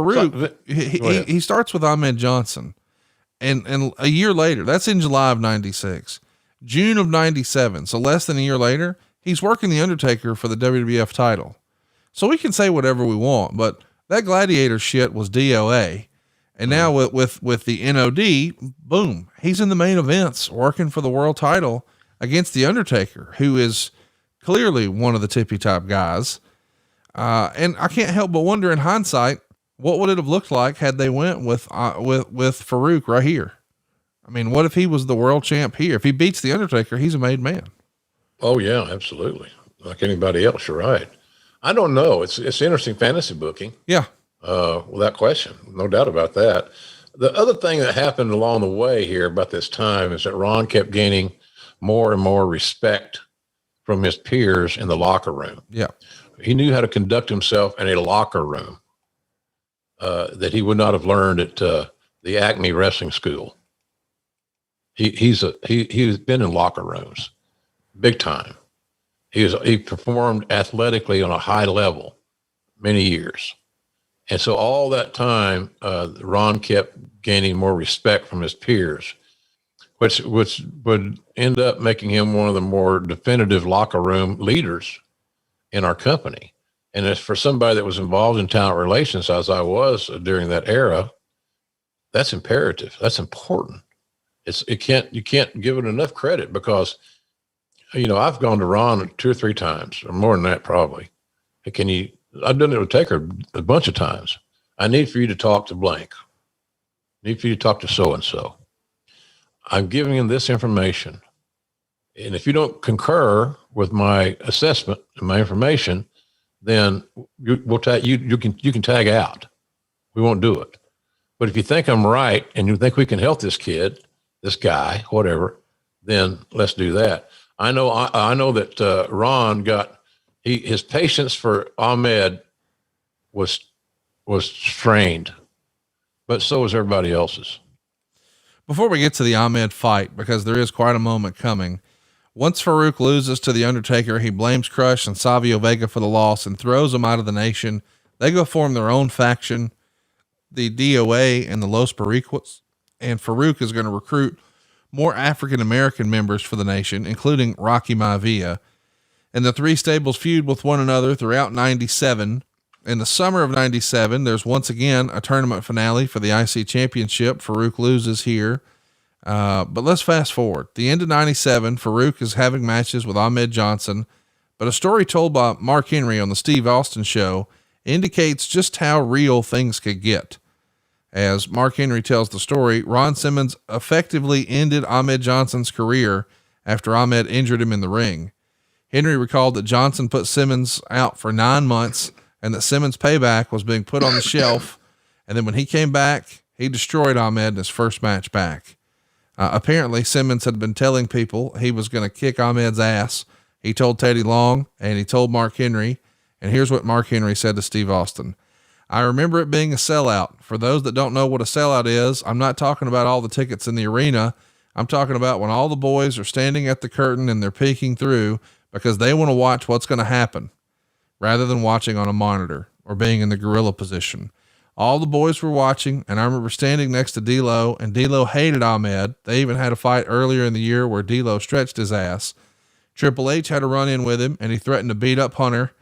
Farouk, he starts with Ahmed Johnson, and a year later, that's in July of 96, June of 97. So less than a year later, he's working the Undertaker for the WWF title. So we can say whatever we want, but that Gladiator shit was DOA. And now with the NOD, boom, he's in the main events working for the world title against the Undertaker, who is clearly one of the tippy top guys. And I can't help but wonder in hindsight, what would it have looked like had they went with Farouk right here? I mean, what if he was the world champ here? If he beats the Undertaker, he's a made man. Oh yeah, absolutely. Like anybody else. You're right. I don't know. It's interesting fantasy booking. Yeah. Without question. No doubt about that. The other thing that happened along the way here about this time is that Ron kept gaining more and more respect from his peers in the locker room. Yeah. He knew how to conduct himself in a locker room that he would not have learned at the Acme Wrestling School. He's been in locker rooms, big time. He performed athletically on a high level many years. And so all that time, Ron kept gaining more respect from his peers, which would end up making him one of the more definitive locker room leaders in our company. And as for somebody that was involved in talent relations, as I was during that era, that's imperative. That's important. You can't give it enough credit because, I've gone to Ron 2 or 3 times or more than that, probably. I've done it with Taker a bunch of times. I need for you to talk to blank. I need for you to talk to so-and-so. I'm giving him this information. And if you don't concur with my assessment and my information, then you can tag out. We won't do it. But if you think I'm right and you think we can help this kid, this guy, whatever, then let's do that. I know that Ron his patience for Ahmed was strained, but so was everybody else's. Before we get to the Ahmed fight, because there is quite a moment coming, once Farouk loses to the Undertaker, he blames Crush and Savio Vega for the loss and throws them out of the nation. They go form their own faction, the DOA and the Los Boricuas, and Farouk is going to recruit more African-American members for the nation, including Rocky Maivia. And the 3 stables feud with one another throughout 97. In the summer of 97, there's once again a tournament finale for the IC championship. Farouk loses here. But let's fast forward. The end of 97, Farouk is having matches with Ahmed Johnson, but a story told by Mark Henry on the Steve Austin show indicates just how real things could get. As Mark Henry tells the story, Ron Simmons effectively ended Ahmed Johnson's career after Ahmed injured him in the ring. Henry recalled that Johnson put Simmons out for 9 months and that Simmons' payback was being put on the shelf. And then when he came back, he destroyed Ahmed in his first match back. Apparently Simmons had been telling people he was going to kick Ahmed's ass. He told Teddy Long and he told Mark Henry. And here's what Mark Henry said to Steve Austin. I remember it being a sellout. For those that don't know what a sellout is, I'm not talking about all the tickets in the arena. I'm talking about when all the boys are standing at the curtain and they're peeking through because they want to watch what's going to happen rather than watching on a monitor or being in the gorilla position. All the boys were watching, and I remember standing next to D'Lo, and D'Lo hated Ahmed. They even had a fight earlier in the year where D'Lo stretched his ass. Triple H had a run in with him, and he threatened to beat up Hunter,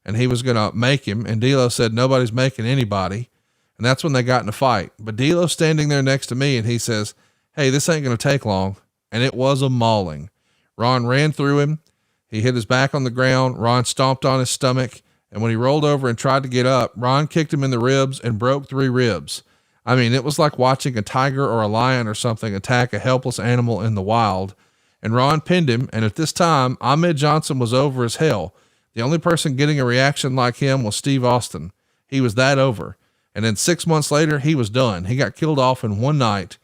and he was going to make him. And D'Lo said, nobody's making anybody. And that's when they got in a fight. But D'Lo's standing there next to me, and he says, hey, this ain't going to take long. And it was a mauling. Ron ran through him. He hit his back on the ground. Ron stomped on his stomach. And when he rolled over and tried to get up, Ron kicked him in the ribs and broke 3 ribs. I mean, it was like watching a tiger or a lion or something attack a helpless animal in the wild. And Ron pinned him. And at this time, Ahmed Johnson was over as hell. The only person getting a reaction like him was Steve Austin. He was that over. And then 6 months later, he was done. He got killed off in one night.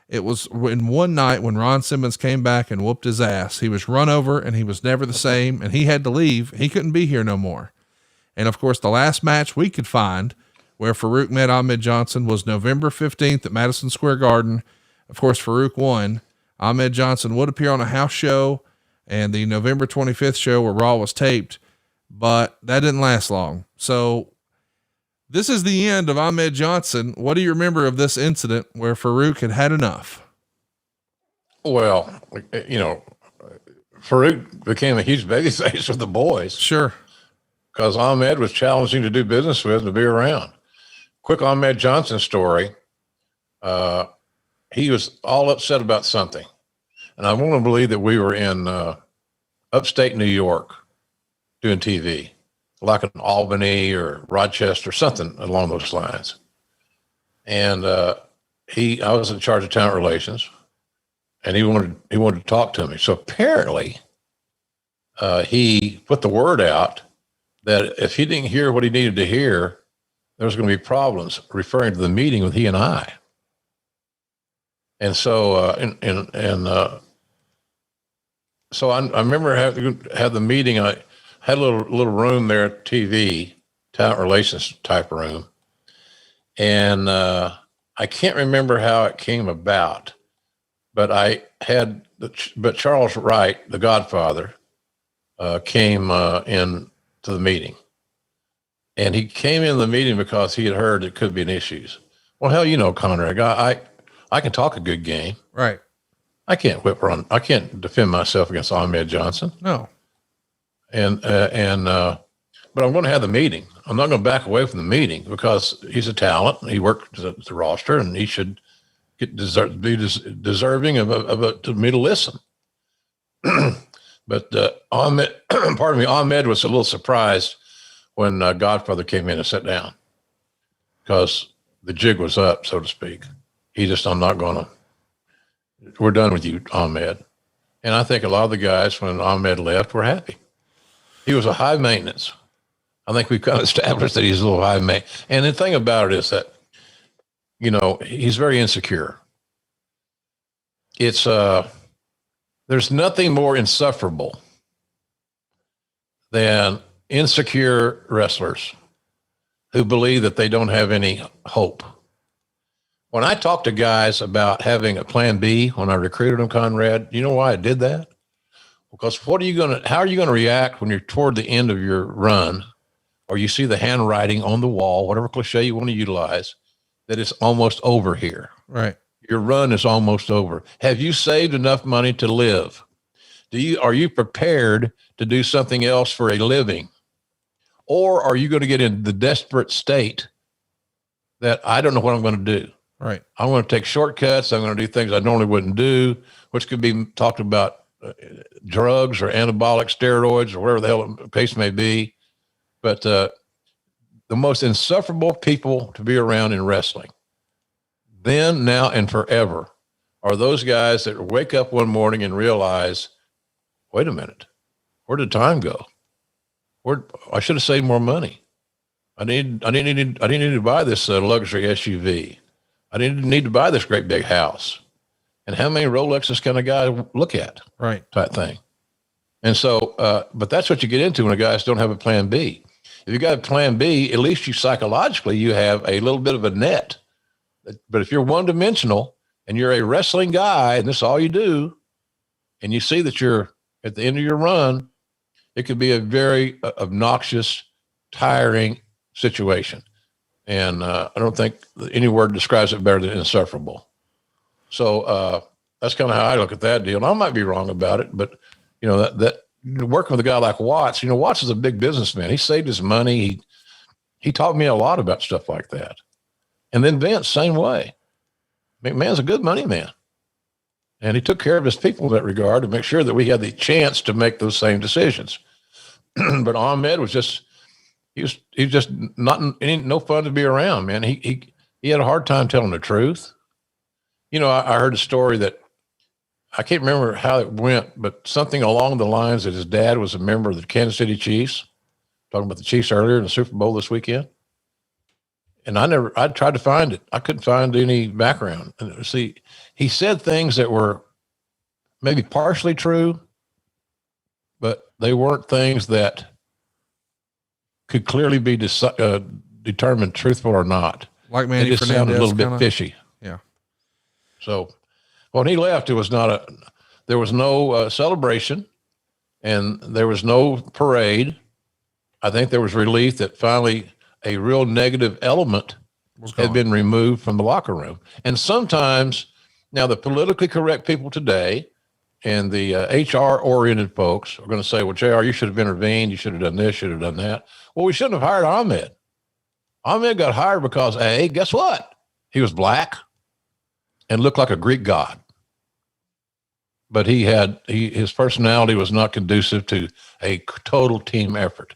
It was in one night when Ron Simmons came back and whooped his ass. He was run over and he was never the same. And he had to leave. He couldn't be here no more. And of course, the last match we could find where Farouk met Ahmed Johnson was November 15th at Madison Square Garden. Of course, Farouk won. Ahmed Johnson would appear on a house show and the November 25th show where Raw was taped, but that didn't last long. So This is the end of Ahmed Johnson. What do you remember of this incident where Farouk had had enough? Well, you know, Farouk became a huge babyface with the boys. Sure. Because Ahmed was challenging to do business with and to be around. Quick Ahmed Johnson story. He was all upset about something. And I want to believe that we were in upstate New York doing TV, like in Albany or Rochester, something along those lines. And I was in charge of talent relations, and he wanted to talk to me. So apparently, he put the word out that if he didn't hear what he needed to hear, there was going to be problems, referring to the meeting with he and I. And so, so I remember had the meeting. I had a little room there at TV, talent relations type room. And I can't remember how it came about, but but Charles Wright, the Godfather, came in to the meeting. And he came in the meeting because he had heard it could be an issues. Well, hell, you know, Conrad, I can talk a good game. Right. I can't defend myself against Ahmed Johnson. No. But I'm going to have the meeting. I'm not going to back away from the meeting because he's a talent. He worked the roster, and he should be deserving of me to listen. But Ahmed was a little surprised when Godfather came in and sat down because the jig was up, so to speak. We're done with you, Ahmed. And I think a lot of the guys, when Ahmed left, were happy. He was a high maintenance. I think we've kind of established that he's a little high maintenance. And the thing about it is that, you know, he's very insecure. There's nothing more insufferable than insecure wrestlers who believe that they don't have any hope. When I talk to guys about having a plan B, when I recruited them, Conrad, you know why I did that? Because how are you going to react when you're toward the end of your run, or you see the handwriting on the wall, whatever cliche you want to utilize, that it's almost over here. Right. Your run is almost over. Have you saved enough money to live? Are you prepared to do something else for a living? Or are you going to get in the desperate state that I don't know what I'm going to do? Right. I'm going to take shortcuts. I'm going to do things I normally wouldn't do, which could be talked about drugs or anabolic steroids or whatever the hell the case may be. But the most insufferable people to be around in wrestling, then, now, and forever, are those guys that wake up one morning and realize, wait a minute, where did time go? I should have saved more money. I didn't need to buy this luxury SUV. I didn't need to buy this great big house. And how many Rolexes can a guy look at? Right. Type thing. And so, but that's what you get into when guys don't have a plan B. If you got a plan B, at least psychologically, you have a little bit of a net. But if you're one-dimensional and you're a wrestling guy and this is all you do, and you see that you're at the end of your run, it could be a very obnoxious, tiring situation. And I don't think any word describes it better than insufferable. So that's kind of how I look at that deal. And I might be wrong about it, but you know, that working with a guy like Watts, you know, Watts is a big businessman. He saved his money. He taught me a lot about stuff like that. And then Vince, same way. McMahon's a good money man. And he took care of his people in that regard to make sure that we had the chance to make those same decisions. But Ahmed was just, he was just no fun to be around, man. He had a hard time telling the truth. You know, I heard a story that I can't remember how it went, but something along the lines that his dad was a member of the Kansas City Chiefs, talking about the Chiefs earlier in the Super Bowl this weekend. And I tried to find it. I couldn't find any background. And see, he said things that were maybe partially true, but they weren't things that could clearly be determined truthful or not. Like Manny it just Fernandez, sounded a little bit fishy. Yeah. So when he left, there was no celebration and there was no parade. I think there was relief that finally a real negative element had been removed from the locker room. And sometimes now the politically correct people today and the HR oriented folks are going to say, well, JR, you should have intervened. You should have done this, should have done that. Well, we shouldn't have hired Ahmed. Ahmed got hired because guess what? He was black and looked like a Greek god. But his personality was not conducive to a total team effort.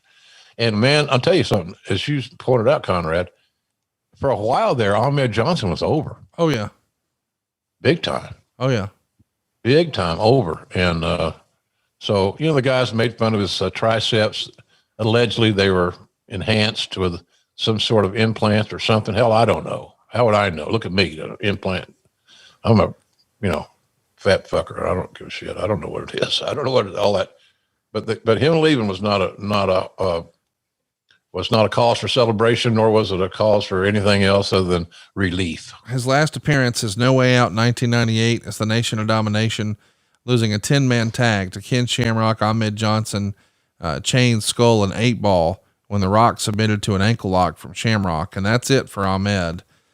And man, I'll tell you something, as you pointed out, Conrad, for a while there, Ahmed Johnson was over. Oh yeah. Big time. Oh yeah. Big time over. And so, the guys made fun of his triceps. Allegedly, they were enhanced with some sort of implant or something. Hell, I don't know. How would I know? Look at me, implant. I'm a, fat fucker. I don't give a shit. I don't know what it is. I don't know what all that. But him leaving was not a cause for celebration, nor was it a cause for anything else other than relief. His last appearance is No Way Out in 1998 as the Nation of Domination, losing a 10-man tag to Ken Shamrock, Ahmed Johnson, Chain, Skull, and 8 Ball when The Rock submitted to an ankle lock from Shamrock. And that's it for Ahmed.